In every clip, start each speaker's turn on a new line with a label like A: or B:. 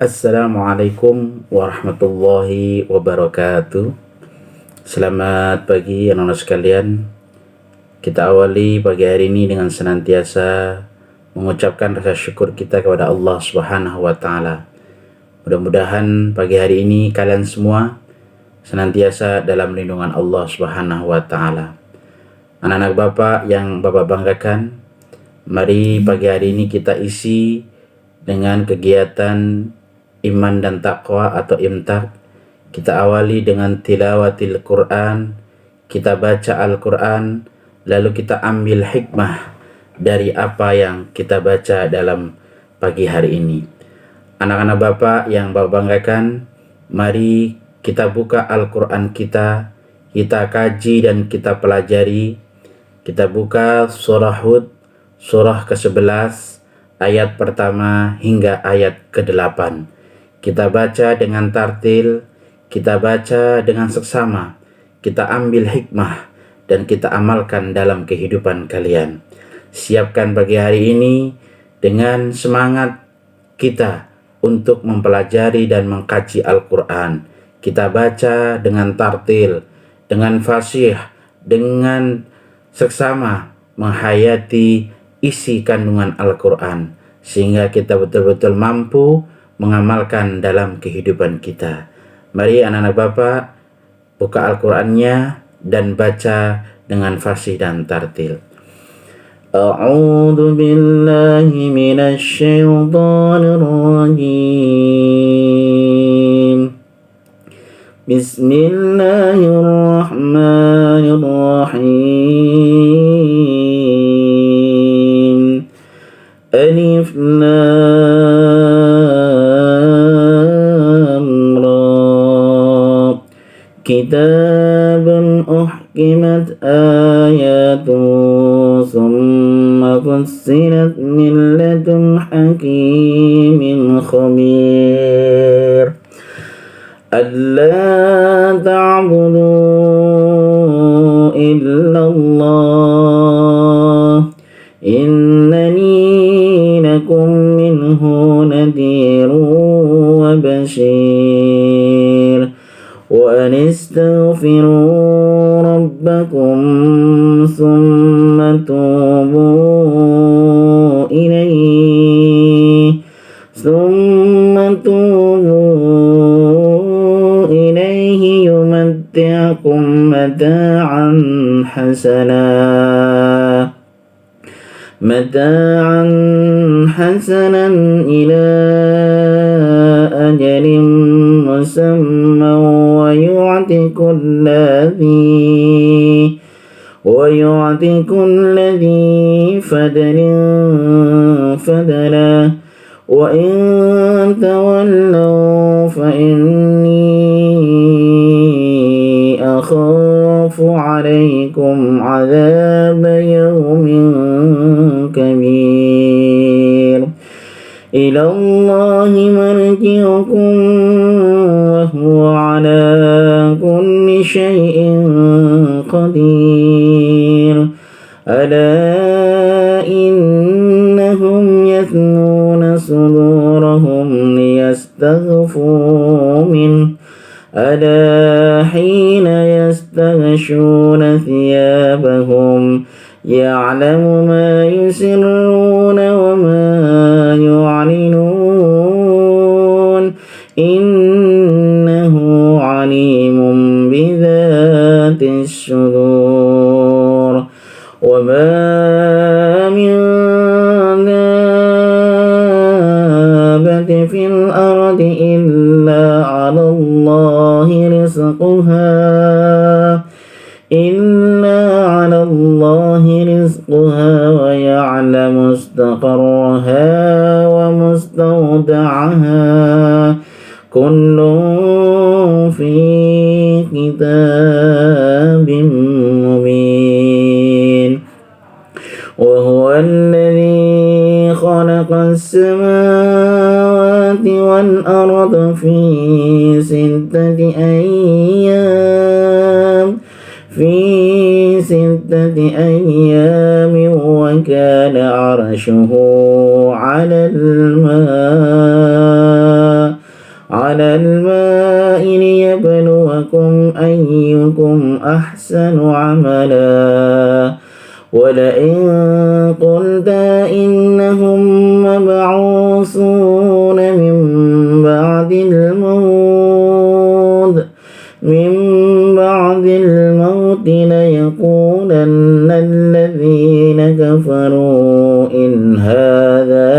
A: Assalamualaikum warahmatullahi wabarakatuh. Selamat pagi anak-anak sekalian. Kita awali pagi hari ini dengan senantiasa mengucapkan rasa syukur kita kepada Allah Subhanahu wa taala. Mudah-mudahan pagi hari ini kalian semua senantiasa dalam lindungan Allah Subhanahu wa taala. Anak-anak Bapak yang Bapak banggakan, mari pagi hari ini kita isi dengan kegiatan iman dan takwa atau imtak. Kita awali dengan tilawatil Quran, kita baca Al-Quran, lalu kita ambil hikmah dari apa yang kita baca dalam pagi hari ini. Anak-anak Bapak yang Bapak banggakan, mari kita buka Al-Quran kita kaji dan kita pelajari. Kita buka surah Hud, surah ke-11, ayat pertama hingga ayat ke-8. Kita baca dengan tartil, kita baca dengan seksama, kita ambil hikmah dan kita amalkan dalam kehidupan kalian. Siapkan pagi hari ini dengan semangat kita untuk mempelajari dan mengkaji Al-Quran. Kita baca dengan tartil, dengan fasih, dengan seksama, menghayati isi kandungan Al-Quran, sehingga kita betul-betul mampu mengamalkan dalam kehidupan kita. Mari anak-anak Bapak buka Al-Qur'annya dan baca dengan fasih dan tartil. A'udzu billahi minasy syaithanir rajim. Bismillahirrahmanirrahim. Alif كتاب أحكمت آياته ثم فصلت من لدن حكيم خبير ألا تعبدوا إلا الله إنني لكم منه نذير وبشير وأن استغفروا ربكم ثم توبوا إليه يمتعكم متاعا حسنا إلى أجل مسمى ويعطي كل ذي فضلا وإن تولوا فإني أخاف عليكم عذاب يوم كبير إلى الله مرجعكم وهو على كل شيء قدير ألا إنهم يثنون صدورهم ليستخفوا منه ألا حين يستغشون ثيابهم يعلم ما يسرون وما يعلنون إنه عليم بذات الصدور وما من دابة في الأرض إلا على الله رزقها ويعلم مستقرها ومستودعها كل في كتاب مبين وهو الذي خلق السماوات والأرض في ستة أيام وكان عرشه على الماء على الماء ليبلوكم أيكم أحسن عملا ولئن قلت إنهم مبعوثون من بعد الموت ليقولن الذين كفروا إن هذا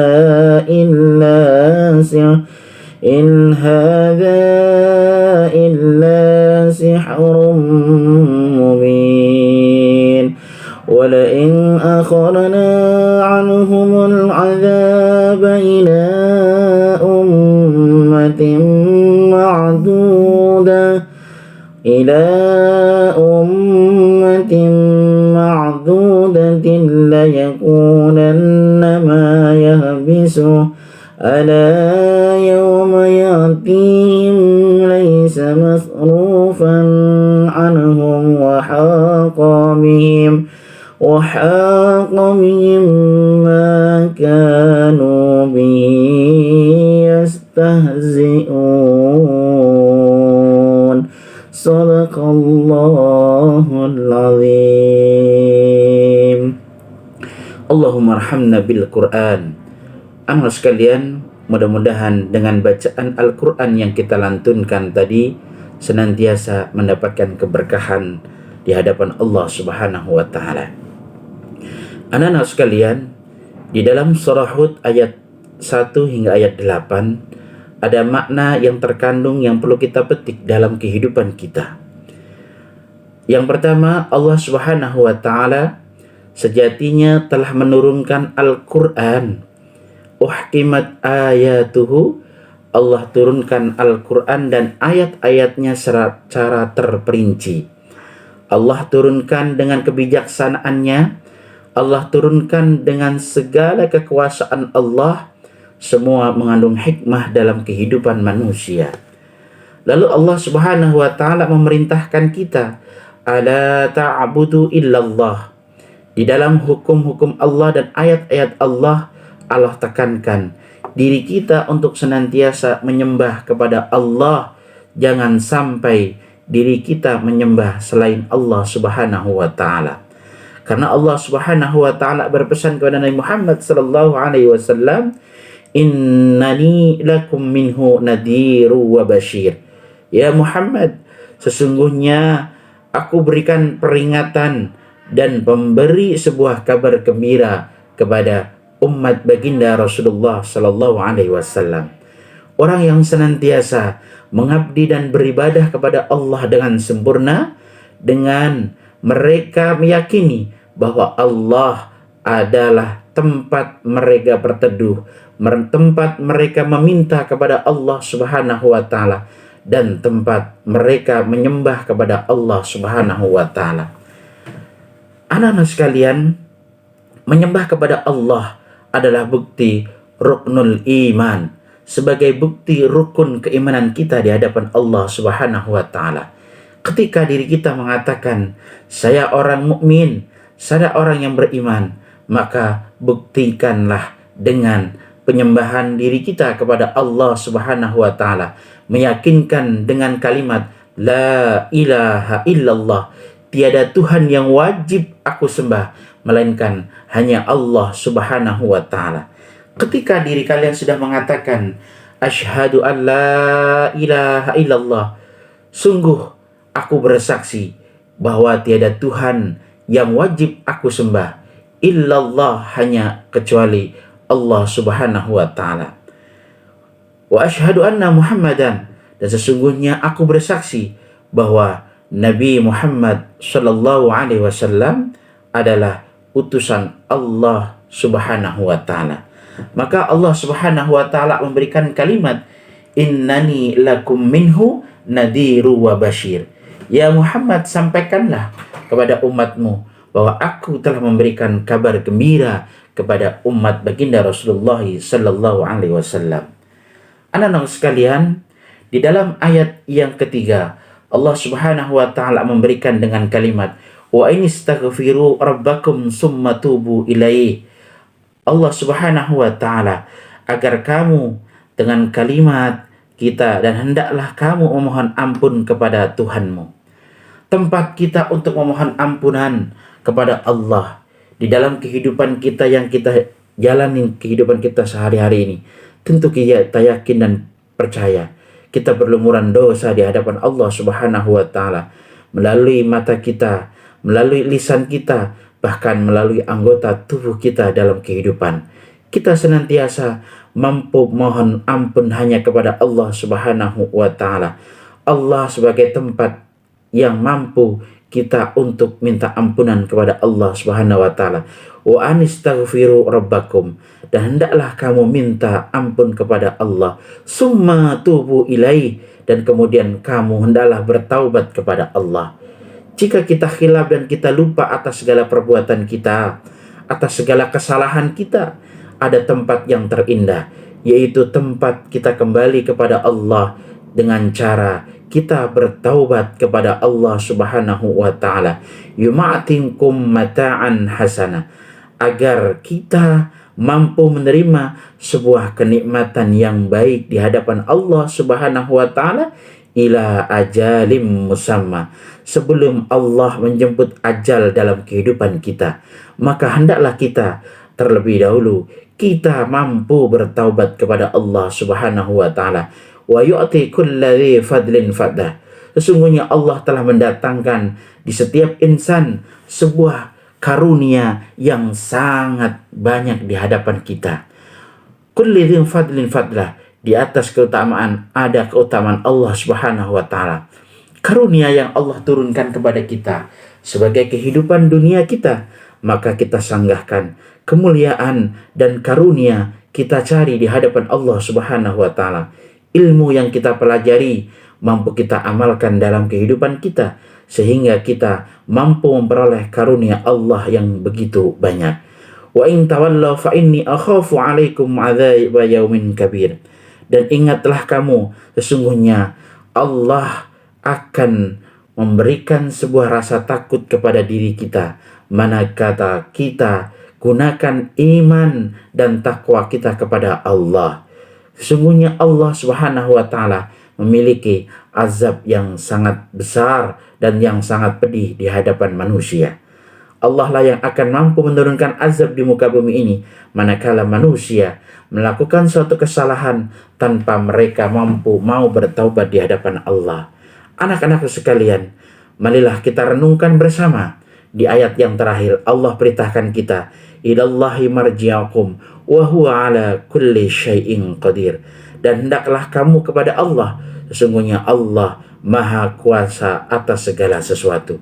A: إلا سحر مبين ولئن أخرنا عنهم العذاب إلى أمة معدودة ليقولن ما يحبسه ألا يوم يأتيهم ليس مصروفا عنهم وحاق بهم ما كانوا به يستهزئون Sadaqallahul azim. Allahumma arhamna bil Qur'an. Anak sekalian, mudah-mudahan dengan bacaan Al-Quran yang kita lantunkan tadi senantiasa mendapatkan keberkahan di hadapan Allah Subhanahu wa taala. Anak-anak sekalian, di dalam surah Hud ayat 1 hingga ayat 8 ada makna yang terkandung yang perlu kita petik dalam kehidupan kita. Yang pertama, Allah Subhanahu wa taala sejatinya telah menurunkan Al-Quran. Uhkimat ayatuhu, Allah turunkan Al-Quran dan ayat-ayatnya secara terperinci. Allah turunkan dengan kebijaksanaannya, Allah turunkan dengan segala kekuasaan Allah. Semua mengandung hikmah dalam kehidupan manusia. Lalu Allah Subhanahu wa taala memerintahkan kita, ala ta'budu illallah. Di dalam hukum-hukum Allah dan ayat-ayat Allah, Allah tekankan diri kita untuk senantiasa menyembah kepada Allah. Jangan sampai diri kita menyembah selain Allah Subhanahu wa taala. Karena Allah Subhanahu wa taala berpesan kepada Nabi Muhammad sallallahu alaihi wasallam, innani lakum minhu nadhiru wa bashir. Ya Muhammad, sesungguhnya aku berikan peringatan dan memberi sebuah kabar gembira kepada umat baginda Rasulullah sallallahu alaihi wasallam. Orang yang senantiasa mengabdi dan beribadah kepada Allah dengan sempurna, dengan mereka meyakini bahwa Allah adalah tempat mereka berteduh, tempat mereka meminta kepada Allah Subhanahu wa taala, dan tempat mereka menyembah kepada Allah Subhanahu wa taala. Anak-anak sekalian, menyembah kepada Allah adalah bukti ruknul iman, sebagai bukti rukun keimanan kita di hadapan Allah Subhanahu wa taala. Ketika diri kita mengatakan, saya orang mukmin, saya orang yang beriman, maka buktikanlah dengan penyembahan diri kita kepada Allah Subhanahu wa taala, meyakinkan dengan kalimat la ilaha illallah, tiada Tuhan yang wajib aku sembah melainkan hanya Allah Subhanahu wa taala. Ketika diri kalian sudah mengatakan asyhadu an la ilaha illallah, sungguh aku bersaksi bahwa tiada Tuhan yang wajib aku sembah illallah, hanya kecuali Allah Subhanahu wa taala. Wa asyhadu anna Muhammadan, dan sesungguhnya aku bersaksi bahwa Nabi Muhammad sallallahu alaihi wasallam adalah utusan Allah Subhanahu wa taala. Maka Allah Subhanahu wa taala memberikan kalimat innani lakum minhu nadhiru wa bashir. Ya Muhammad, sampaikanlah kepada umatmu bahwa aku telah memberikan kabar gembira kepada umat baginda Rasulullah sallallahu alaihi wasallam. Anak-anak sekalian, di dalam ayat yang ketiga Allah Subhanahu wa taala memberikan dengan kalimat wa inistaghfiru rabbakum summa tubu ilaihi. Allah Subhanahu wa taala agar kamu dengan kalimat kita, dan hendaklah kamu memohon ampun kepada Tuhanmu. Tempat kita untuk memohon ampunan kepada Allah di dalam kehidupan kita yang kita jalani, kehidupan kita sehari-hari ini. Tentu kita yakin dan percaya kita berlumuran dosa di hadapan Allah Subhanahu wa taala melalui mata kita, melalui lisan kita, bahkan melalui anggota tubuh kita dalam kehidupan. Kita senantiasa mampu mohon ampun hanya kepada Allah Subhanahu wa taala. Allah sebagai tempat yang mampu kita untuk minta ampunan kepada Allah Subhanahu wa taala. Wa anistaghfiru rabbakum, dan hendaklah kamu minta ampun kepada Allah. Summa tubu ilaih, dan kemudian kamu hendaklah bertaubat kepada Allah. Jika kita khilaf dan kita lupa atas segala perbuatan kita, atas segala kesalahan kita, ada tempat yang terindah, yaitu tempat kita kembali kepada Allah dengan cara kita bertaubat kepada Allah Subhanahu wa taala. Yuma'tinkum mata'an hasana, agar kita mampu menerima sebuah kenikmatan yang baik di hadapan Allah Subhanahu wa taala ila ajalim musamma, sebelum Allah menjemput ajal dalam kehidupan kita. Maka hendaklah kita terlebih dahulu kita mampu bertaubat kepada Allah Subhanahu wa taala. Wa yu'ti kulli fadlin fadlah, sesungguhnya Allah telah mendatangkan di setiap insan sebuah karunia yang sangat banyak di hadapan kita. Kulli fadlin fadlah, di atas keutamaan ada keutamaan Allah Subhanahu wa taala. Karunia yang Allah turunkan kepada kita sebagai kehidupan dunia kita, maka kita sanggahkan kemuliaan dan karunia kita cari di hadapan Allah Subhanahu wa taala. Ilmu yang kita pelajari mampu kita amalkan dalam kehidupan kita sehingga kita mampu memperoleh karunia Allah yang begitu banyak. Wa in tawallaw fa inni akhafu 'alaikum 'adzaba yaumin kabir. Dan ingatlah kamu, sesungguhnya Allah akan memberikan sebuah rasa takut kepada diri kita manakala kita gunakan iman dan takwa kita kepada Allah. Sesungguhnya Allah Subhanahu wa taala memiliki azab yang sangat besar dan yang sangat pedih di hadapan manusia. Allah lah yang akan mampu menurunkan azab di muka bumi ini manakala manusia melakukan suatu kesalahan tanpa mereka mampu mau bertaubat di hadapan Allah. Anak-anak sekalian, marilah kita renungkan bersama di ayat yang terakhir. Allah perintahkan kita, ilallahi marji'akum wa huwa ala kulli syai'in qadir, dan hendaklah kamu kepada Allah, sesungguhnya Allah maha kuasa atas segala sesuatu.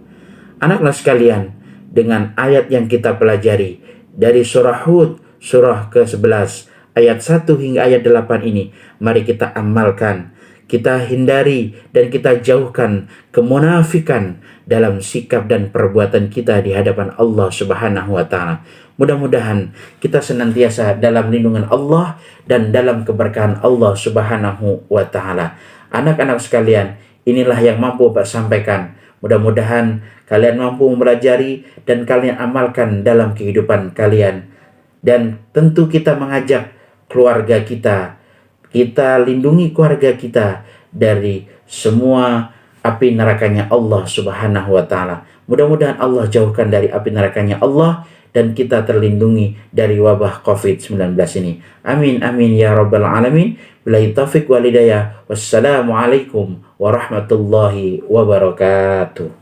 A: Anak-anak sekalian, dengan ayat yang kita pelajari dari surah Hud, surah ke-11 ayat 1 hingga ayat 8 ini, mari kita amalkan, kita hindari dan kita jauhkan kemunafikan dalam sikap dan perbuatan kita di hadapan Allah Subhanahu wa taala. Mudah-mudahan kita senantiasa dalam lindungan Allah dan dalam keberkahan Allah Subhanahu wa taala. Anak-anak sekalian, inilah yang mampu Pak sampaikan. Mudah-mudahan kalian mampu mempelajari dan kalian amalkan dalam kehidupan kalian. Dan tentu kita mengajak keluarga kita lindungi keluarga kita dari semua api nerakanya Allah Subhanahu wa taala. Mudah-mudahan Allah jauhkan dari api nerakanya Allah dan kita terlindungi dari wabah COVID-19 ini. Amin amin ya rabbal alamin. Billahi taufiq wal hidayah. Wassalamualaikum warahmatullahi wabarakatuh.